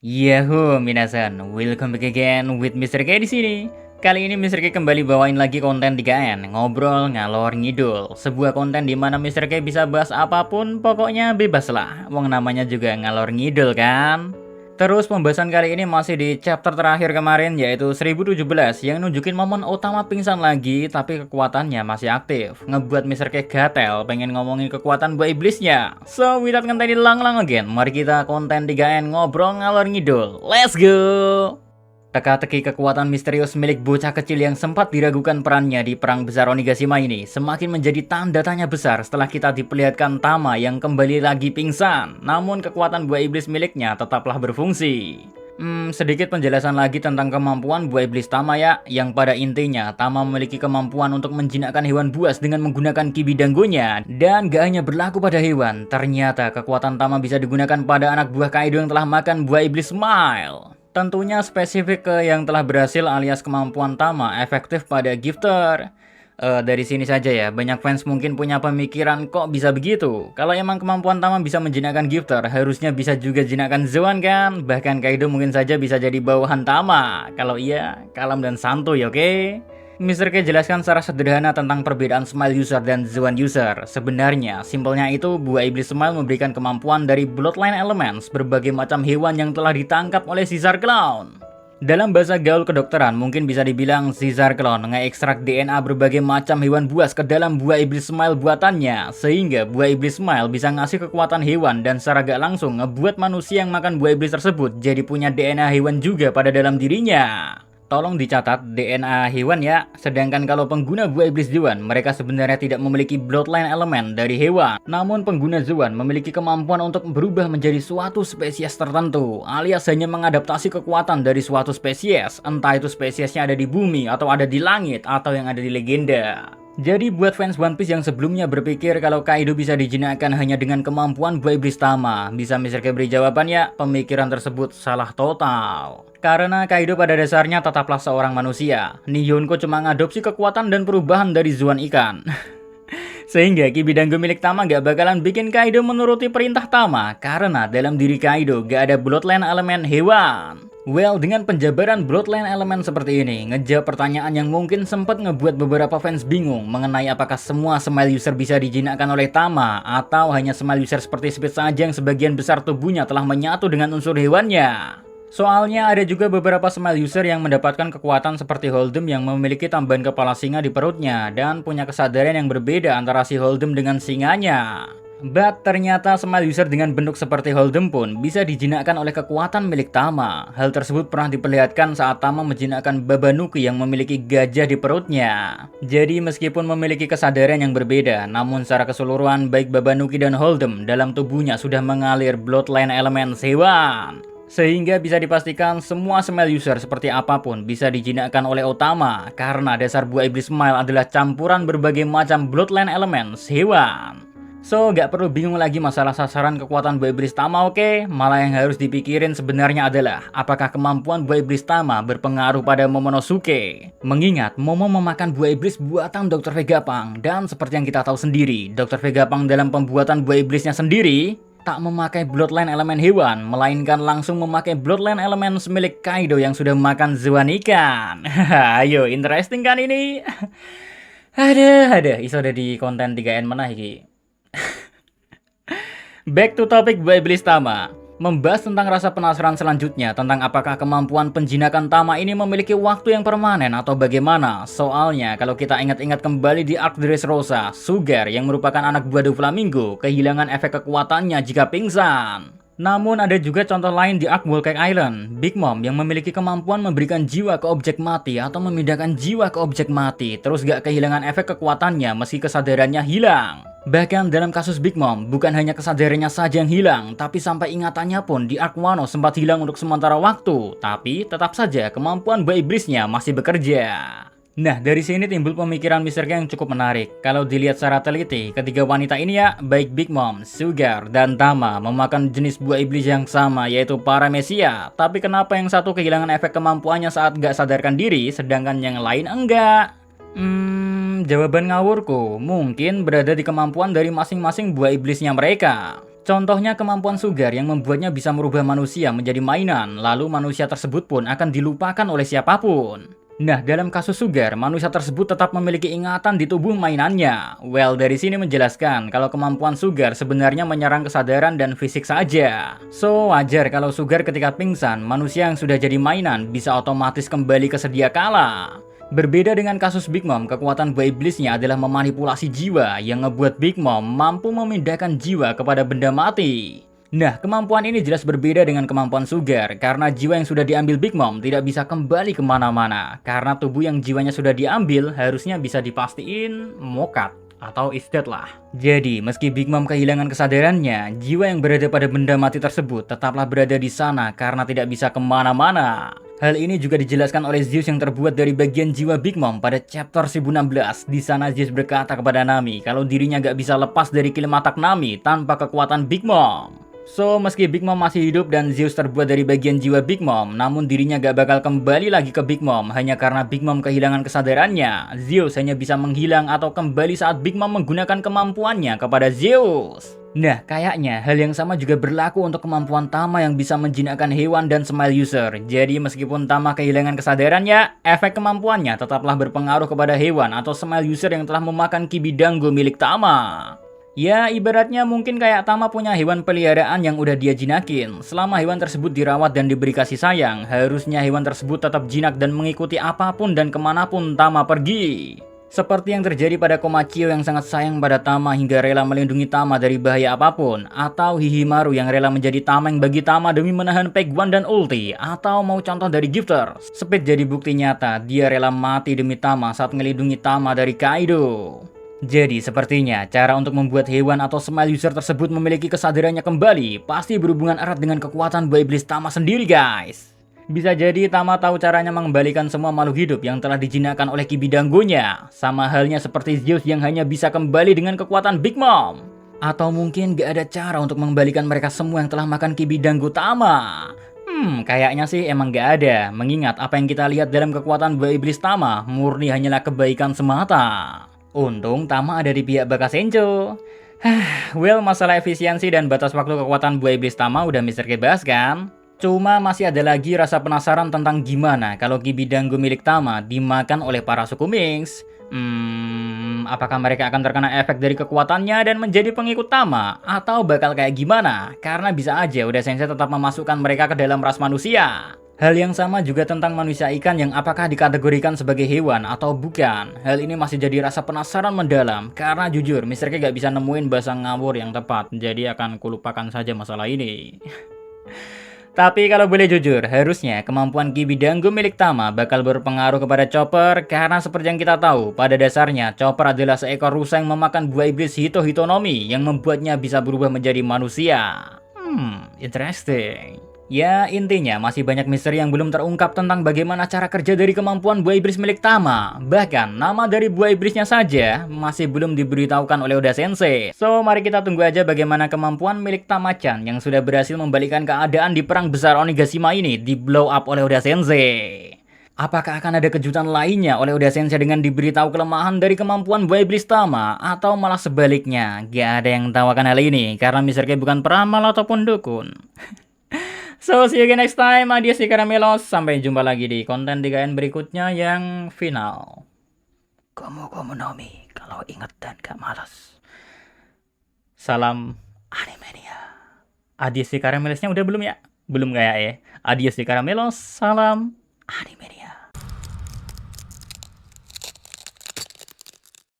Yahoo, minasan, welcome back again with Mr. K di sini. Kali ini Mr. K kembali bawain lagi konten 3N, ngobrol ngalor ngidul. Sebuah konten di mana Mr. K bisa bahas apapun, pokoknya bebas lah. Wong namanya juga ngalor ngidul kan. Terus pembahasan kali ini masih di chapter terakhir kemarin yaitu 1017 yang nunjukin momen utama pingsan lagi tapi kekuatannya masih aktif. Ngebuat Mr. K gatel pengen ngomongin kekuatan buah iblisnya. So without ngenteni lang-lang again, mari kita konten 3N ngobrol ngalor ngidul. Let's go! Teka-teki kekuatan misterius milik bocah kecil yang sempat diragukan perannya di Perang Besar Onigashima ini semakin menjadi tanda tanya besar setelah kita diperlihatkan Tama yang kembali lagi pingsan. Namun kekuatan buah iblis miliknya tetaplah berfungsi. Sedikit penjelasan lagi tentang kemampuan buah iblis Tama ya, yang pada intinya Tama memiliki kemampuan untuk menjinakkan hewan buas dengan menggunakan kibi danggonya. Dan gak hanya berlaku pada hewan, ternyata kekuatan Tama bisa digunakan pada anak buah Kaido yang telah makan buah iblis Smile. Tentunya spesifik ke yang telah berhasil alias kemampuan Tama efektif pada gifter. Dari sini saja ya, banyak fans mungkin punya pemikiran kok bisa begitu. Kalau emang kemampuan Tama bisa menjinakkan gifter, harusnya bisa juga jinakkan Zoan kan? Bahkan Kaido mungkin saja bisa jadi bawahan Tama. Kalau iya, kalem dan santuy oke? Mr. K jelaskan secara sederhana tentang perbedaan Smile User dan Zoan User. Sebenarnya, simpelnya itu buah iblis Smile memberikan kemampuan dari Bloodline Elements, berbagai macam hewan yang telah ditangkap oleh Caesar Clown. Dalam bahasa gaul kedokteran, mungkin bisa dibilang Caesar Clown mengekstrak DNA berbagai macam hewan buas ke dalam buah iblis Smile buatannya, sehingga buah iblis Smile bisa ngasih kekuatan hewan dan secara gak langsung ngebuat manusia yang makan buah iblis tersebut jadi punya DNA hewan juga pada dalam dirinya. Tolong dicatat DNA hewan ya, sedangkan kalau pengguna buah iblis Zoan, mereka sebenarnya tidak memiliki bloodline elemen dari hewan. Namun pengguna Zoan memiliki kemampuan untuk berubah menjadi suatu spesies tertentu, alias hanya mengadaptasi kekuatan dari suatu spesies, entah itu spesiesnya ada di bumi, atau ada di langit, atau yang ada di legenda. Jadi buat fans One Piece yang sebelumnya berpikir kalau Kaido bisa dijinakkan hanya dengan kemampuan buah iblis Tama, bisa Mr. K beri jawaban ya, pemikiran tersebut salah total. Karena Kaido pada dasarnya tetaplah seorang manusia. Nihonko cuma ngadopsi kekuatan dan perubahan dari Zoan ikan. Sehingga kibi danggo milik Tama gak bakalan bikin Kaido menuruti perintah Tama, karena dalam diri Kaido gak ada bloodline elemen hewan. Well, dengan penjabaran bloodline elemen seperti ini, ngejawab pertanyaan yang mungkin sempat ngebuat beberapa fans bingung mengenai apakah semua Smile User bisa dijinakkan oleh Tama, atau hanya Smile User seperti Speed saja yang sebagian besar tubuhnya telah menyatu dengan unsur hewannya. Soalnya ada juga beberapa Smile User yang mendapatkan kekuatan seperti Holdem yang memiliki tambahan kepala singa di perutnya dan punya kesadaran yang berbeda antara si Holdem dengan singanya. But ternyata Smile User dengan bentuk seperti Holdem pun bisa dijinakkan oleh kekuatan milik Tama. Hal tersebut pernah diperlihatkan saat Tama menjinakkan Babanuki yang memiliki gajah di perutnya. Jadi meskipun memiliki kesadaran yang berbeda, namun secara keseluruhan baik Babanuki dan Holdem dalam tubuhnya sudah mengalir bloodline elemen hewan. Sehingga bisa dipastikan semua Smile User seperti apapun bisa dijinakkan oleh Otama, karena dasar buah iblis Smile adalah campuran berbagai macam bloodline elements hewan. So, gak perlu bingung lagi masalah sasaran kekuatan buah iblis Tama oke? Malah yang harus dipikirin sebenarnya adalah apakah kemampuan buah iblis Tama berpengaruh pada Momonosuke? Mengingat Momo memakan buah iblis buatan Dr. Vegapunk, dan seperti yang kita tahu sendiri, Dr. Vegapunk dalam pembuatan buah iblisnya sendiri tak memakai bloodline elemen hewan, melainkan langsung memakai bloodline elemen milik Kaido yang sudah makan Zoan ikan. Ayo, interesting kan ini? Ada, iso ada di konten 3N mana iki? Back to topic buah iblis Tama. Membahas tentang rasa penasaran selanjutnya tentang apakah kemampuan penjinakan Tama ini memiliki waktu yang permanen atau bagaimana. Soalnya kalau kita ingat-ingat kembali di arc Dressrosa, Sugar yang merupakan anak buah Doflamingo kehilangan efek kekuatannya jika pingsan. Namun ada juga contoh lain di arc Whole Cake Island, Big Mom yang memiliki kemampuan memberikan jiwa ke objek mati atau memindahkan jiwa ke objek mati, terus gak kehilangan efek kekuatannya meski kesadarannya hilang. Bahkan dalam kasus Big Mom, bukan hanya kesadarannya saja yang hilang, tapi sampai ingatannya pun di arc Wano sempat hilang untuk sementara waktu, tapi tetap saja kemampuan buah iblisnya masih bekerja. Nah, dari sini timbul pemikiran Mr. K yang cukup menarik. Kalau dilihat secara teliti, ketiga wanita ini ya, baik Big Mom, Sugar, dan Tama memakan jenis buah iblis yang sama, yaitu Paramecia. Tapi kenapa yang satu kehilangan efek kemampuannya saat gak sadarkan diri, sedangkan yang lain enggak? Jawaban ngawurku mungkin berada di kemampuan dari masing-masing buah iblisnya mereka. Contohnya kemampuan Sugar yang membuatnya bisa merubah manusia menjadi mainan, lalu manusia tersebut pun akan dilupakan oleh siapapun. Nah, dalam kasus Sugar, manusia tersebut tetap memiliki ingatan di tubuh mainannya. Well, dari sini menjelaskan kalau kemampuan Sugar sebenarnya menyerang kesadaran dan fisik saja. So, wajar kalau Sugar ketika pingsan, manusia yang sudah jadi mainan bisa otomatis kembali ke sedia kala. Berbeda dengan kasus Big Mom, kekuatan buah iblisnya adalah memanipulasi jiwa yang ngebuat Big Mom mampu memindahkan jiwa kepada benda mati. Nah, kemampuan ini jelas berbeda dengan kemampuan Sugar, karena jiwa yang sudah diambil Big Mom tidak bisa kembali kemana-mana. Karena tubuh yang jiwanya sudah diambil harusnya bisa dipastiin mokat atau is dead lah. Jadi, meski Big Mom kehilangan kesadarannya, jiwa yang berada pada benda mati tersebut tetaplah berada di sana karena tidak bisa kemana-mana. Hal ini juga dijelaskan oleh Zeus yang terbuat dari bagian jiwa Big Mom pada chapter 1016. Di sana Zeus berkata kepada Nami kalau dirinya gak bisa lepas dari kilematak Nami tanpa kekuatan Big Mom. So, meski Big Mom masih hidup dan Zeus terbuat dari bagian jiwa Big Mom, namun dirinya gak bakal kembali lagi ke Big Mom hanya karena Big Mom kehilangan kesadarannya. Zeus hanya bisa menghilang atau kembali saat Big Mom menggunakan kemampuannya kepada Zeus. Nah, kayaknya hal yang sama juga berlaku untuk kemampuan Tama yang bisa menjinakkan hewan dan Smile User. Jadi meskipun Tama kehilangan kesadarannya, efek kemampuannya tetaplah berpengaruh kepada hewan atau Smile User yang telah memakan Kibidango milik Tama. Ya, ibaratnya mungkin kayak Tama punya hewan peliharaan yang udah dia jinakin. Selama hewan tersebut dirawat dan diberi kasih sayang, harusnya hewan tersebut tetap jinak dan mengikuti apapun dan kemanapun Tama pergi. Seperti yang terjadi pada Komachio yang sangat sayang pada Tama hingga rela melindungi Tama dari bahaya apapun. Atau Hihimaru yang rela menjadi tameng bagi Tama demi menahan Peg One dan ulti. Atau mau contoh dari Gifter, Speed jadi bukti nyata dia rela mati demi Tama saat melindungi Tama dari Kaido. Jadi sepertinya cara untuk membuat hewan atau Smile User tersebut memiliki kesadarannya kembali pasti berhubungan erat dengan kekuatan buah iblis Tama sendiri, guys. Bisa jadi Tama tahu caranya mengembalikan semua makhluk hidup yang telah dijinakkan oleh Kibidangonya. Sama halnya seperti Zeus yang hanya bisa kembali dengan kekuatan Big Mom. Atau mungkin gak ada cara untuk mengembalikan mereka semua yang telah makan Kibidango Tama. Kayaknya sih emang gak ada. Mengingat apa yang kita lihat dalam kekuatan buah iblis Tama murni hanyalah kebaikan semata. Untung Tama ada di pihak Bakasencho. Well, masalah efisiensi dan batas waktu kekuatan buah iblis Tama udah Mr. K bahas kan? Cuma masih ada lagi rasa penasaran tentang gimana kalau Kibidango milik Tama dimakan oleh para suku Mings. Apakah mereka akan terkena efek dari kekuatannya dan menjadi pengikut Tama? Atau bakal kayak gimana? Karena bisa aja udah Sensei tetap memasukkan mereka ke dalam ras manusia. Hal yang sama juga tentang manusia ikan yang apakah dikategorikan sebagai hewan atau bukan. Hal ini masih jadi rasa penasaran mendalam. Karena jujur, Mr. K gak bisa nemuin bahasa ngawur yang tepat. Jadi akan kulupakan saja masalah ini. Tapi kalau boleh jujur, harusnya kemampuan Kibidango milik Tama bakal berpengaruh kepada Chopper. Karena seperti yang kita tahu, pada dasarnya Chopper adalah seekor rusa yang memakan buah iblis Hitohitonomi yang membuatnya bisa berubah menjadi manusia. Interesting. Ya, intinya masih banyak misteri yang belum terungkap tentang bagaimana cara kerja dari kemampuan buah iblis milik Tama. Bahkan, nama dari buah iblisnya saja masih belum diberitahukan oleh Oda Sensei. So, mari kita tunggu aja bagaimana kemampuan milik Tama-chan yang sudah berhasil membalikkan keadaan di perang besar Onigashima ini di blow up oleh Oda Sensei. Apakah akan ada kejutan lainnya oleh Oda Sensei dengan diberitahu kelemahan dari kemampuan buah iblis Tama? Atau malah sebaliknya? Gak ada yang tahu akan hal ini, karena Mr. K bukan peramal ataupun dukun. So, see you again next time. Adios di Karamelos. Sampai jumpa lagi di konten 3N berikutnya yang final. Komu Nami, kalau inget dan gak malas. Salam Animania. Adios di Karamelosnya udah belum ya? Belum kayak ya. Adios di Karamelos. Salam Animania.